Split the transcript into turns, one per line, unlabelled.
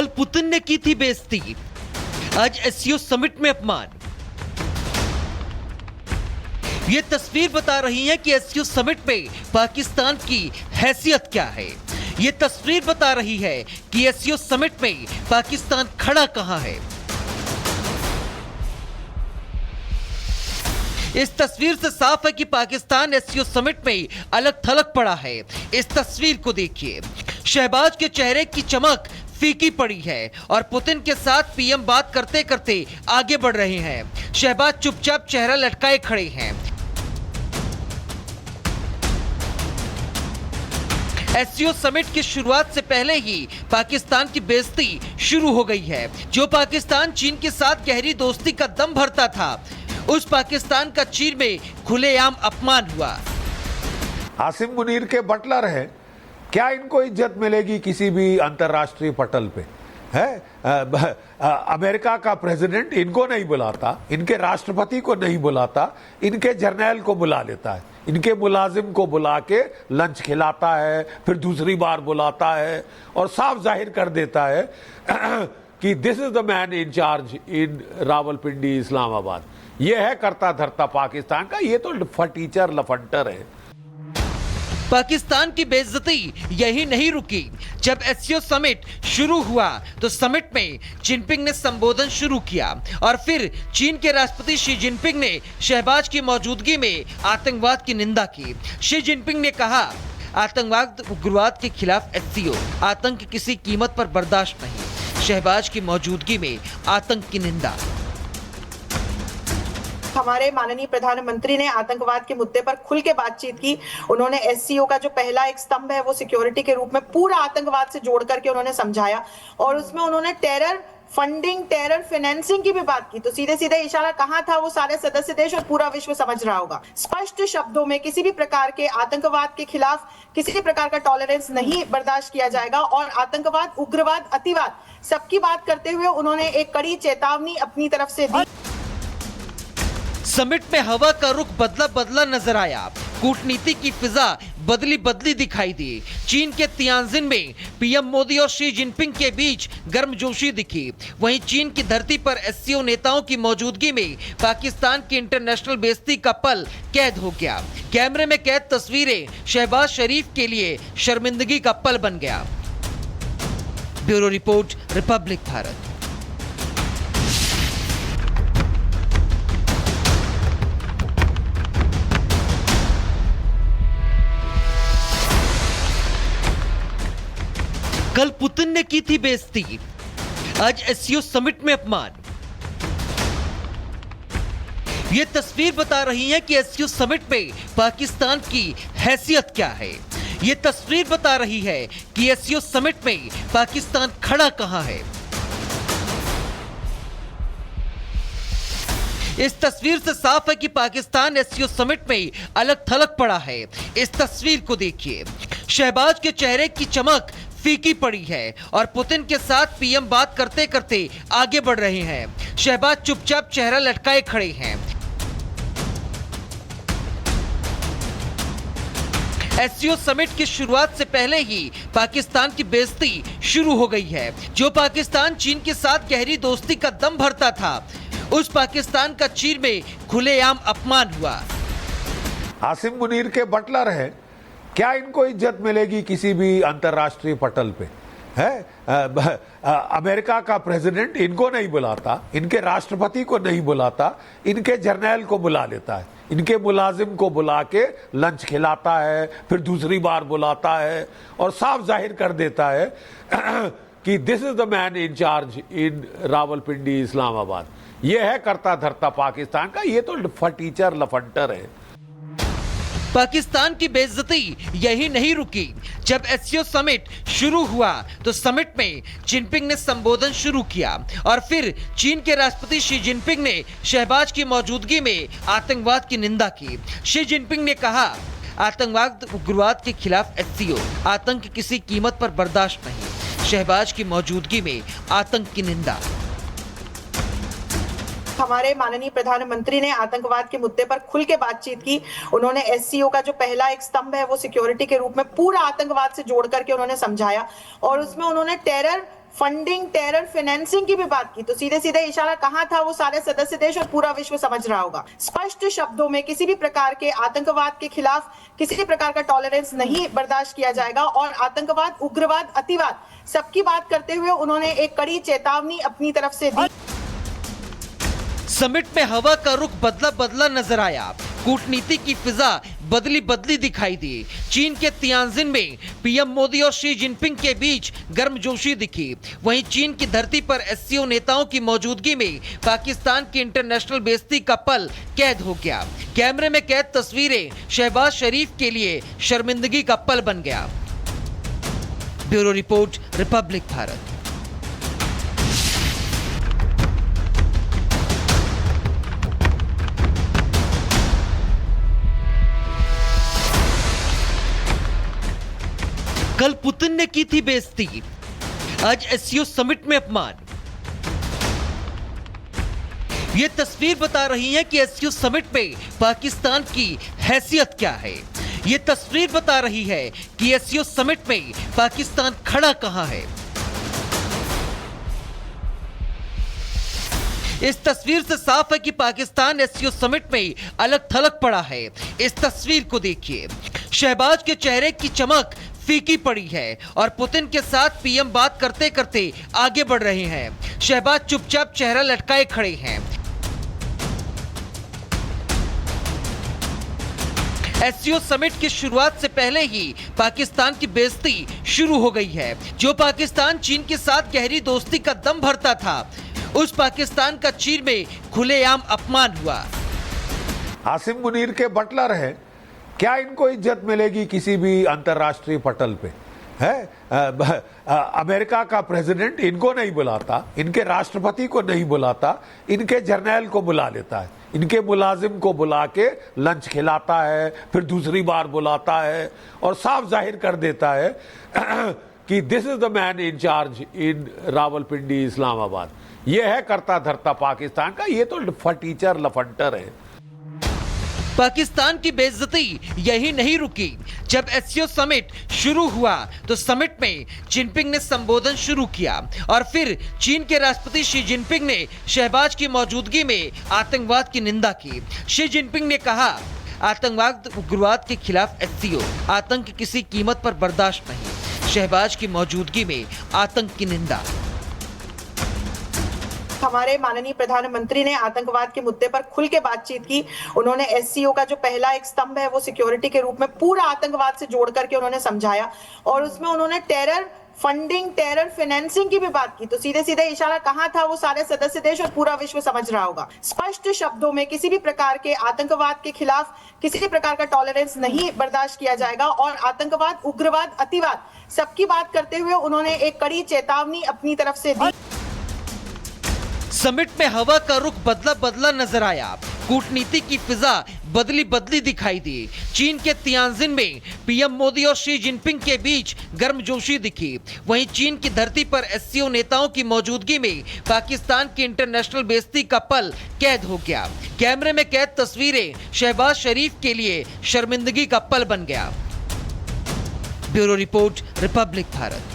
कल पुतिन ने की थी बेइज्जती, आज एससीओ समिट में अपमान। ये तस्वीर बता रही है कि एससीओ समिट में पाकिस्तान की हैसियत क्या है। ये तस्वीर बता रही है कि एससीओ समिट में पाकिस्तान खड़ा कहां है। इस तस्वीर से साफ है कि पाकिस्तान एससीओ समिट में अलग थलग पड़ा है। इस तस्वीर को देखिए, शहबाज के चेहरे की चमक फीकी पड़ी है और पुतिन के साथ पीएम बात करते करते आगे बढ़ रहे हैं। शहबाज चुपचाप चेहरा लटकाए खड़े हैं। एससीओ समिट की शुरुआत से पहले ही पाकिस्तान की बेइज्जती शुरू हो गई है। जो पाकिस्तान चीन के साथ गहरी दोस्ती का दम भरता था, उस पाकिस्तान का चीन में खुलेआम अपमान हुआ।
आसिम मुनीर के बटलर हैं, क्या इनको इज्जत मिलेगी किसी भी अंतर्राष्ट्रीय पटल पे? है अमेरिका का प्रेसिडेंट इनको नहीं बुलाता, इनके राष्ट्रपति को नहीं बुलाता, इनके जर्नैल को बुला लेता है, इनके मुलाजिम को बुला के लंच खिलाता है, फिर दूसरी बार बुलाता है और साफ जाहिर कर देता है कि this is the man in charge in Rawalpindi Islamabad. ये है करता धरता पाकिस्तान का, ये तो फटीचर लफंटर है।
पाकिस्तान की बेइज्जती यही नहीं रुकी। जब एससीओ समिट शुरू हुआ तो समिट में जिनपिंग ने संबोधन शुरू किया और फिर चीन के राष्ट्रपति शी जिनपिंग ने शहबाज की मौजूदगी में आतंकवाद की निंदा की। शी जिनपिंग ने कहा, आतंकवाद उग्रवाद के खिलाफ एससीओ, आतंक किसी कीमत पर बर्दाश्त नहीं। शहबाज की मौजूदगी में आतंक की निंदा।
हमारे माननीय प्रधानमंत्री ने आतंकवाद के मुद्दे पर खुल के बातचीत की। उन्होंने एससीओ का जो पहला एक स्तंभ है वो सिक्योरिटी के रूप में पूरा आतंकवाद से जोड़ करके उन्होंने समझाया और उसमें उन्होंने टेरर फंडिंग, टेरर फाइनेंसिंग की भी बात की। तो सीधे सीधे इशारा कहां था वो सारे सदस्य देश और पूरा विश्व समझ रहा होगा। स्पष्ट शब्दों में किसी भी प्रकार के आतंकवाद के खिलाफ किसी भी प्रकार का टॉलरेंस नहीं बर्दाश्त किया जाएगा और आतंकवाद, उग्रवाद, अतिवाद सबकी बात करते हुए उन्होंने एक कड़ी चेतावनी अपनी तरफ से दी।
समिट में हवा का रुख बदला बदला नजर आया। कूटनीति की फिजा बदली बदली दिखाई दी। चीन के तियानजिन में पीएम मोदी और शी जिनपिंग के बीच गर्मजोशी दिखी। वहीं चीन की धरती पर एससीओ नेताओं की मौजूदगी में पाकिस्तान की इंटरनेशनल बेइज्जती का पल कैद हो गया। कैमरे में कैद तस्वीरें शहबाज शरीफ के लिए शर्मिंदगी का पल बन गया। Bureau report, Republic Bharat. कल पुतिन ने की थी बेइज्जती, आज एससीओ समिट में अपमान। ये तस्वीर बता रही है कि एससीओ समिट में पाकिस्तान की हैसियत क्या है। ये तस्वीर बता रही है कि एससीओ समिट में पाकिस्तान खड़ा कहां है। इस तस्वीर से साफ है कि पाकिस्तान एससीओ समिट में अलग थलग पड़ा है। इस तस्वीर को देखिए, शहबाज के चेहरे की चमक फीकी पड़ी है और पुतिन के साथ पीएम बात करते करते आगे बढ़ रहे हैं। शहबाज चुपचाप चेहरा लटकाए खड़े हैं। एससीओ समिट की शुरुआत से पहले ही पाकिस्तान की बेइज्जती शुरू हो गई है। जो पाकिस्तान चीन के साथ गहरी दोस्ती का दम भरता था, उस पाकिस्तान का चीन में खुलेआम अपमान हुआ।
आसिम मुनीर के बटलर हैं, क्या इनको इज्जत मिलेगी किसी भी अंतर्राष्ट्रीय पटल पे? है अमेरिका का प्रेसिडेंट इनको नहीं बुलाता, इनके राष्ट्रपति को नहीं बुलाता, इनके जर्नैल को बुला लेता है, इनके मुलाजिम को बुला के लंच खिलाता है, फिर दूसरी बार बुलाता है और साफ जाहिर कर देता है कि this is the man in charge in Rawalpindi Islamabad. ये है करता धरता पाकिस्तान का, ये तो फटीचर लफंटर है।
पाकिस्तान की बेइज्जती यही नहीं रुकी। जब एससीओ समिट शुरू हुआ तो समिट में जिनपिंग ने संबोधन शुरू किया और फिर चीन के राष्ट्रपति शी जिनपिंग ने शहबाज की मौजूदगी में आतंकवाद की निंदा की। शी जिनपिंग ने कहा, आतंकवाद, उग्रवाद के खिलाफ एससीओ, आतंक किसी कीमत पर बर्दाश्त नहीं। शहबाज की मौजूदगी में आतंक की निंदा।
हमारे माननीय प्रधानमंत्री ने आतंकवाद के मुद्दे पर खुल के बातचीत की। उन्होंने एससीओ का जो पहला एक स्तंभ है वो सिक्योरिटी के रूप में पूरा आतंकवाद से जोड़ करके उन्होंने समझाया और उसमें उन्होंने टेरर फंडिंग, टेरर, फाइनेंसिंग की भी बात की तो सीधे सीधे इशारा कहाँ था वो सारे सदस्य देश और पूरा विश्व समझ रहा होगा। स्पष्ट शब्दों में किसी भी प्रकार के आतंकवाद के खिलाफ किसी भी प्रकार का टॉलरेंस नहीं बर्दाश्त किया जाएगा और आतंकवाद, उग्रवाद, अतिवाद सबकी बात करते हुए उन्होंने एक कड़ी चेतावनी अपनी तरफ से दी।
समिट में हवा का रुख बदला बदला नजर आया। कूटनीति की फिजा बदली बदली दिखाई दी। चीन के तियानजिन में पीएम मोदी और शी जिनपिंग के बीच गर्मजोशी दिखी। वहीं चीन की धरती पर एससीओ नेताओं की मौजूदगी में पाकिस्तान की इंटरनेशनल बेइज्जती का पल कैद हो गया। कैमरे में कैद तस्वीरें शहबाज शरीफ के लिए शर्मिंदगी का पल बन गया। Bureau report, Republic Bharat. कल पुतिन ने की थी बेइज्जती, आज एससीओ समिट में अपमान। ये तस्वीर बता रही है कि एससीओ समिट में पाकिस्तान की हैसियत क्या है। ये तस्वीर बता रही है कि एससीओ समिट में पाकिस्तान खड़ा कहां है। इस तस्वीर से साफ है कि पाकिस्तान एससीओ समिट में अलग थलग पड़ा है। इस तस्वीर को देखिए, शहबाज के चेहरे की चमक फीकी पड़ी है और पुतिन के साथ पीएम बात करते करते आगे बढ़ रहे हैं। शहबाज चुपचाप चेहरा लटकाए खड़े हैं। एससीओ समिट की शुरुआत से पहले ही पाकिस्तान की बेइज्जती शुरू हो गई है। जो पाकिस्तान चीन के साथ गहरी दोस्ती का दम भरता था, उस पाकिस्तान का चीन में खुलेआम अपमान हुआ।
आसिम मुनीर के बटलर हैं, क्या इनको इज्जत मिलेगी किसी भी अंतर्राष्ट्रीय पटल पे? है अमेरिका का प्रेसिडेंट इनको नहीं बुलाता, इनके राष्ट्रपति को नहीं बुलाता, इनके जर्नैल को बुला लेता है, इनके मुलाजिम को बुला के लंच खिलाता है, फिर दूसरी बार बुलाता है और साफ जाहिर कर देता है कि this is the man in charge in Rawalpindi, Islamabad. ये है करता धरता पाकिस्तान का। ये तो फटीचर लफंटर है।
पाकिस्तान की बेइज्जती यही नहीं रुकी। जब एससीओ समिट शुरू हुआ तो समिट में जिनपिंग ने संबोधन शुरू किया और फिर चीन के राष्ट्रपति शी जिनपिंग ने शहबाज की मौजूदगी में आतंकवाद की निंदा की। शी जिनपिंग ने कहा, आतंकवाद, उग्रवाद के खिलाफ एससीओ, आतंक किसी कीमत पर बर्दाश्त नहीं। शहबाज की मौजूदगी में आतंक की निंदा।
हमारे माननीय प्रधानमंत्री ने आतंकवाद के मुद्दे पर खुल के बातचीत की। उन्होंने एससीओ का जो पहला एक स्तंभ है वो सिक्योरिटी के रूप में पूरा आतंकवाद से जोड़ करके उन्होंने समझाया और उसमें उन्होंने टेरर, फंडिंग, टेरर, फाइनेंसिंग की भी बात की तो सीधे सीधे इशारा कहाँ था वो सारे सदस्य देश और पूरा विश्व समझ रहा होगा। स्पष्ट शब्दों में किसी भी प्रकार के आतंकवाद के खिलाफ किसी भी प्रकार का टॉलरेंस नहीं बर्दाश्त किया जाएगा और आतंकवाद, उग्रवाद, अतिवाद सबकी बात करते हुए उन्होंने एक कड़ी चेतावनी अपनी तरफ से दी।
समिट में हवा का रुख बदला बदला नजर आया। कूटनीति की फिजा बदली बदली दिखाई दी। चीन के तियानजिन में पीएम मोदी और शी जिनपिंग के बीच गर्मजोशी दिखी। वहीं चीन की धरती पर एससीओ नेताओं की मौजूदगी में पाकिस्तान की इंटरनेशनल बेइज्जती का पल कैद हो गया। कैमरे में कैद तस्वीरें शहबाज शरीफ के लिए शर्मिंदगी का पल बन गया। Bureau report, Republic Bharat.